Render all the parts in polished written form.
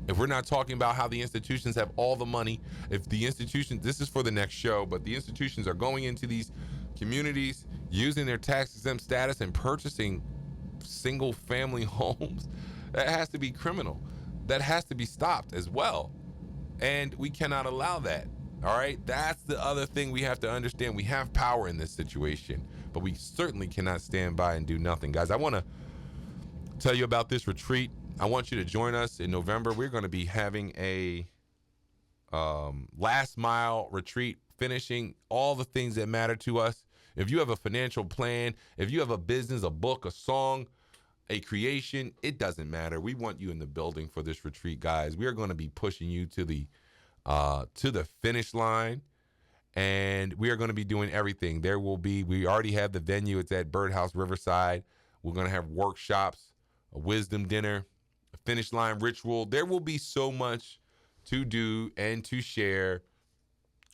If we're not talking about how the institutions have all the money, if the institutions, this is for the next show, but the institutions are going into these communities using their tax-exempt status and purchasing single-family homes, that has to be criminal. That has to be stopped as well. And we cannot allow that. All right? That's the other thing we have to understand. We have power in this situation, but we certainly cannot stand by and do nothing. Guys, I want to tell you about this retreat. I want you to join us in November. We're going to be having a last mile retreat, finishing all the things that matter to us. If you have a financial plan, if you have a business, a book, a song, a creation, it doesn't matter. We want you in the building for this retreat, guys. We are going to be pushing you to the finish line, and we are going to be doing everything. We already have the venue. It's at Birdhouse Riverside. We're going to have workshops, a wisdom dinner, a finish line ritual. There will be so much to do and to share.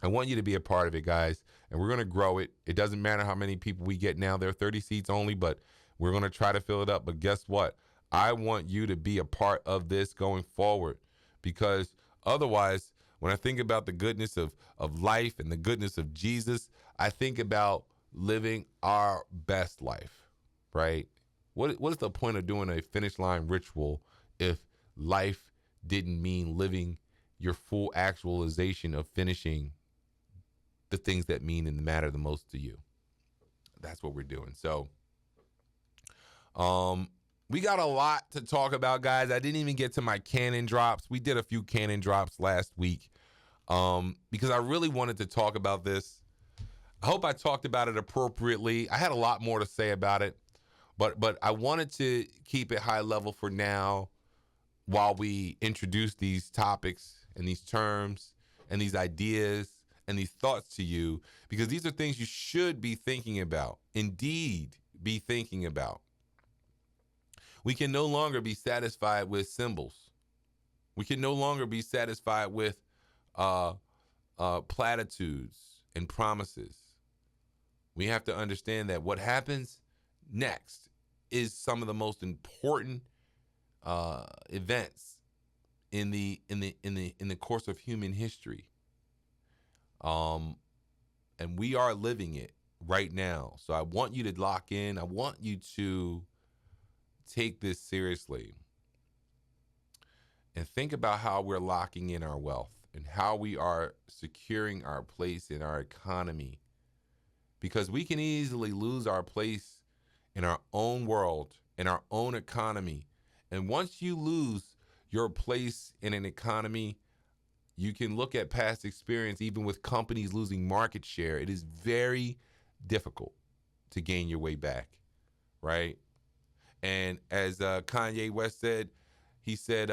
I want you to be a part of it, guys, and we're going to grow it. It doesn't matter how many people we get now. There are 30 seats only, but we're going to try to fill it up. But guess what? I want you to be a part of this going forward, because otherwise, when I think about the goodness of life and the goodness of Jesus, I think about living our best life, right? What is the point of doing a finish line ritual if life didn't mean living your full actualization of finishing the things that mean and matter the most to you? That's what we're doing. So we got a lot to talk about, guys. I didn't even get to my canon drops. We did a few canon drops last week because I really wanted to talk about this. I hope I talked about it appropriately. I had a lot more to say about it, but I wanted to keep it high level for now while we introduce these topics and these terms and these ideas and these thoughts to you, because these are things you should be thinking about, indeed be thinking about. We can no longer be satisfied with symbols. We can no longer be satisfied with platitudes and promises. We have to understand that what happens next is some of the most important events in the course of human history. And we are living it right now. So I want you to lock in. I want you to take this seriously and think about how we're locking in our wealth and how we are securing our place in our economy, because we can easily lose our place in our own world, in our own economy. And once you lose your place in an economy, you can look at past experience, even with companies losing market share. It is very difficult to gain your way back, right? And as Kanye West said, he said,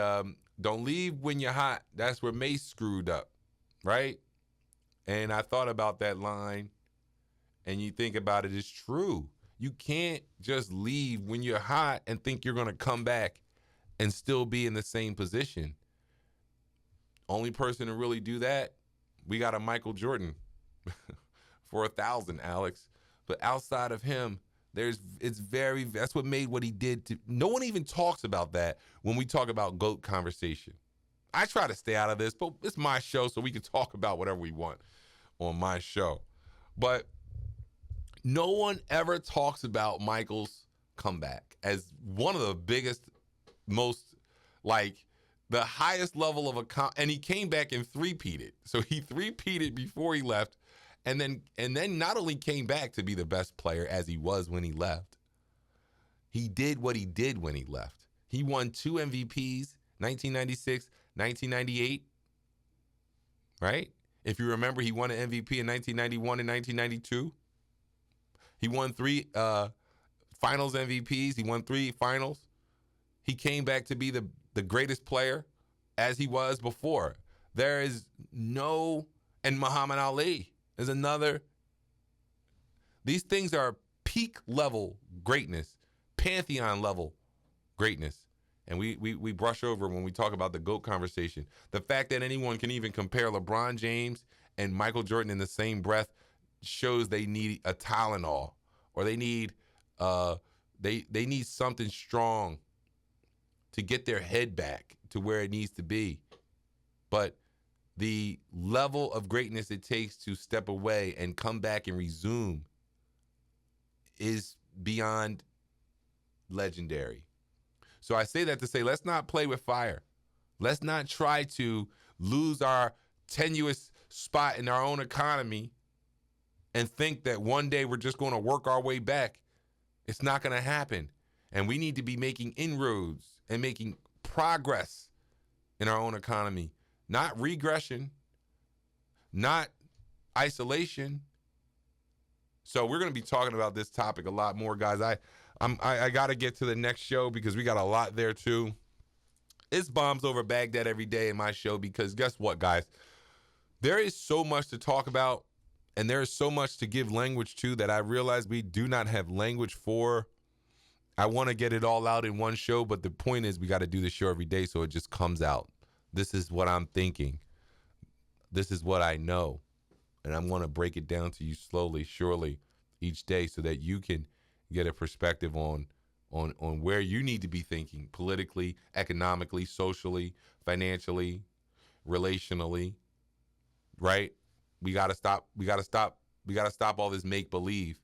don't leave when you're hot. That's where Mace screwed up, right? And I thought about that line, and you think about it, it's true. You can't just leave when you're hot and think you're going to come back and still be in the same position. Only person to really do that, we got a Michael Jordan for 1,000, Alex. But outside of him, that's what made what he did. No one even talks about that when we talk about GOAT conversation. I try to stay out of this, but it's my show, so we can talk about whatever we want on my show. But no one ever talks about Michael's comeback as one of the biggest, most, the highest level of and he came back and three-peated. So he three-peated before he left. And then not only came back to be the best player as he was when he left, he did what he did when he left. He won 2 MVPs, 1996, 1998, right? If you remember, he won an MVP in 1991 and 1992. He won 3 finals MVPs. He won 3 finals. He came back to be the greatest player as he was before. There is and Muhammad Ali is another. These things are peak level greatness, pantheon level greatness. And we brush over when we talk about the GOAT conversation. The fact that anyone can even compare LeBron James and Michael Jordan in the same breath shows they need a Tylenol, or they need they need something strong to get their head back, to where it needs to be. But the level of greatness it takes to step away and come back and resume is beyond legendary. So I say that to say, let's not play with fire. Let's not try to lose our tenuous spot in our own economy and think that one day we're just going to work our way back. It's not going to happen. And we need to be making inroads and making progress in our own economy, not regression, not isolation. So we're going to be talking about this topic a lot more, guys. I got to get to the next show because we got a lot there too. It's bombs over Baghdad every day in my show because guess what, guys? There is so much to talk about and there is so much to give language to that I realize we do not have language for. I want to get it all out in one show, but the point is we got to do the show every day so it just comes out. This is what I'm thinking. This is what I know. And I'm going to break it down to you slowly, surely, each day so that you can get a perspective on where you need to be thinking politically, economically, socially, financially, relationally, right? We got to stop all this make believe,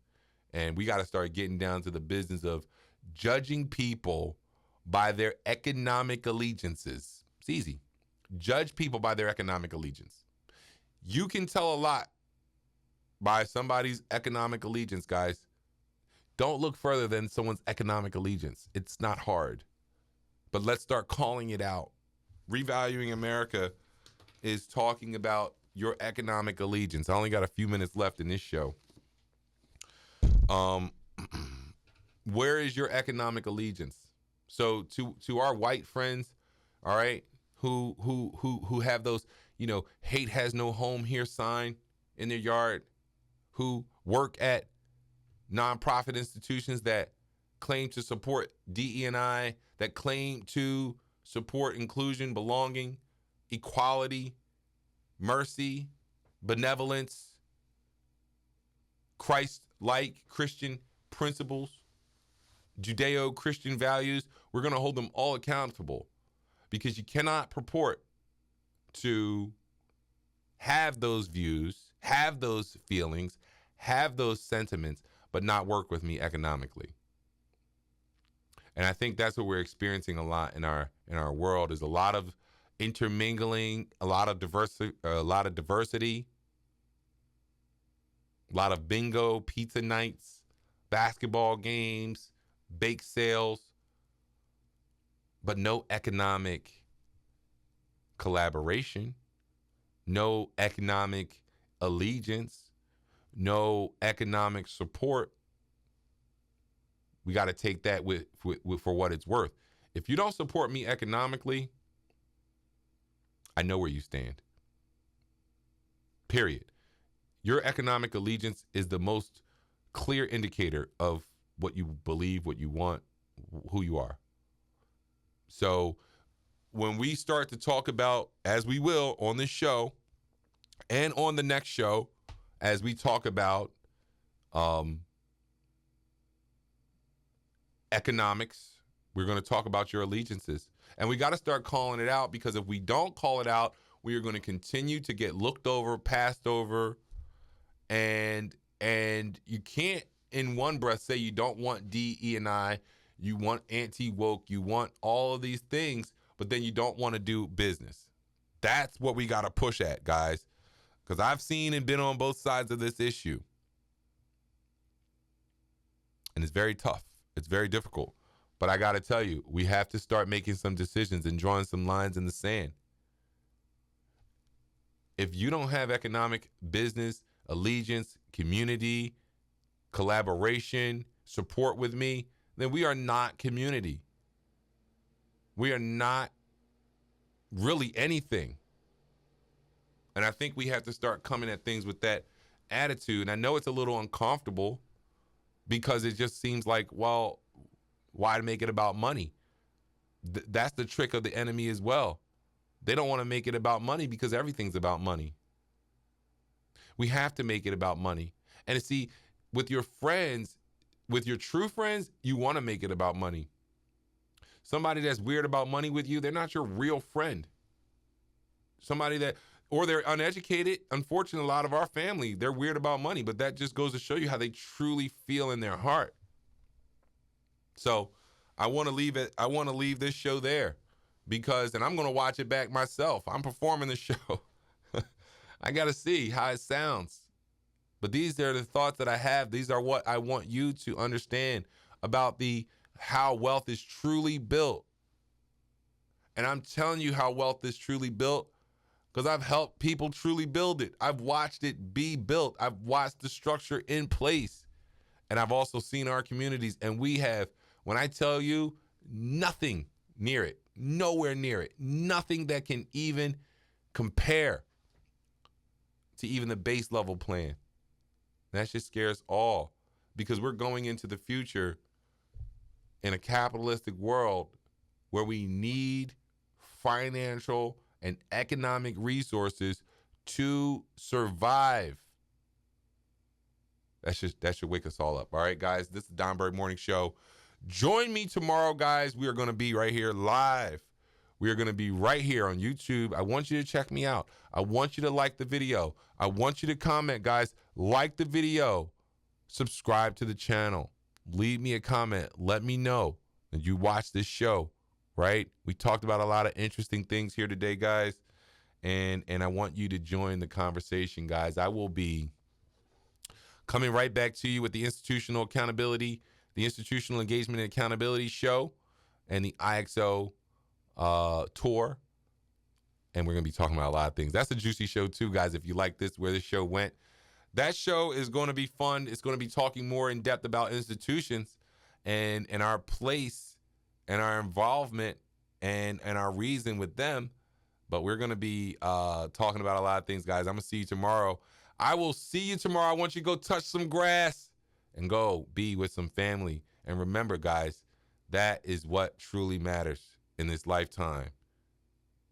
and we got to start getting down to the business of judging people by their economic allegiances. It's easy. Judge people by their economic allegiance. You can tell a lot by somebody's economic allegiance, guys. Don't look further than someone's economic allegiance. It's not hard. But let's start calling it out. Revaluing America is talking about your economic allegiance. I only got a few minutes left in this show. Where is your economic allegiance? So to our white friends, all right, who have those, hate has no home here sign in their yard, who work at nonprofit institutions that claim to support DE&I, that claim to support inclusion, belonging, equality, mercy, benevolence, Christ-like Christian principles, Judeo-Christian values. We're going to hold them all accountable because you cannot purport to have those views, have those feelings, have those sentiments, but not work with me economically. And I think that's what we're experiencing a lot in our world is a lot of intermingling, a lot of diversity, a lot of bingo, pizza nights, basketball games, bake sales, but no economic collaboration, no economic allegiance, no economic support. We got to take that with for what it's worth. If you don't support me economically, I know where you stand. Period. Your economic allegiance is the most clear indicator of what you believe, what you want, who you are. So when we start to talk about, as we will on this show and on the next show, as we talk about economics, we're going to talk about your allegiances. And we got to start calling it out because if we don't call it out, we are going to continue to get looked over, passed over, and you can't in one breath say you don't want DE&I, you want anti-woke, you want all of these things, but then you don't want to do business. That's what we got to push at, guys, because I've seen and been on both sides of this issue. And it's very tough. It's very difficult. But I got to tell you, we have to start making some decisions and drawing some lines in the sand. If you don't have economic, business, allegiance, community, collaboration, support with me, then we are not community. We are not really anything. And I think we have to start coming at things with that attitude. And I know it's a little uncomfortable because it just seems like, well, why make it about money? That's the trick of the enemy as well. They don't want to make it about money because everything's about money. We have to make it about money. And see, with your friends, with your true friends, you want to make it about money. Somebody that's weird about money with you, they're not your real friend. Somebody that, or they're uneducated. Unfortunately, a lot of our family, they're weird about money, but that just goes to show you how they truly feel in their heart. So I want to leave it. I want to leave this show there because, and I'm going to watch it back myself. I'm performing the show. I got to see how it sounds. But these are the thoughts that I have. These are what I want you to understand about how wealth is truly built. And I'm telling you how wealth is truly built because I've helped people truly build it. I've watched it be built. I've watched the structure in place. And I've also seen our communities. And we have, when I tell you, nothing near it, nowhere near it, nothing that can even compare to even the base level plan. That shit scares all because we're going into the future in a capitalistic world where we need financial and economic resources to survive. That should wake us all up. All right, guys, this is the Don Bird Morning Show. Join me tomorrow, guys. We are going to be right here live. We are going to be right here on YouTube. I want you to check me out. I want you to like the video. I want you to comment, guys. Like the video. Subscribe to the channel. Leave me a comment. Let me know that you watched this show, right? We talked about a lot of interesting things here today, guys. And I want you to join the conversation, guys. I will be coming right back to you with the Institutional Accountability, the Institutional Engagement and Accountability Show, and the IXO tour. And we're going to be talking about a lot of things. That's a juicy show too, guys. If you like this, where this show went, that show is going to be fun. It's going to be talking more in depth about institutions and our place and our involvement and our reason with them. But we're going to be talking about a lot of things, guys. I'm going to see you tomorrow. I will see you tomorrow. I want you to go touch some grass and go be with some family. And remember, guys, that is what truly matters in this lifetime.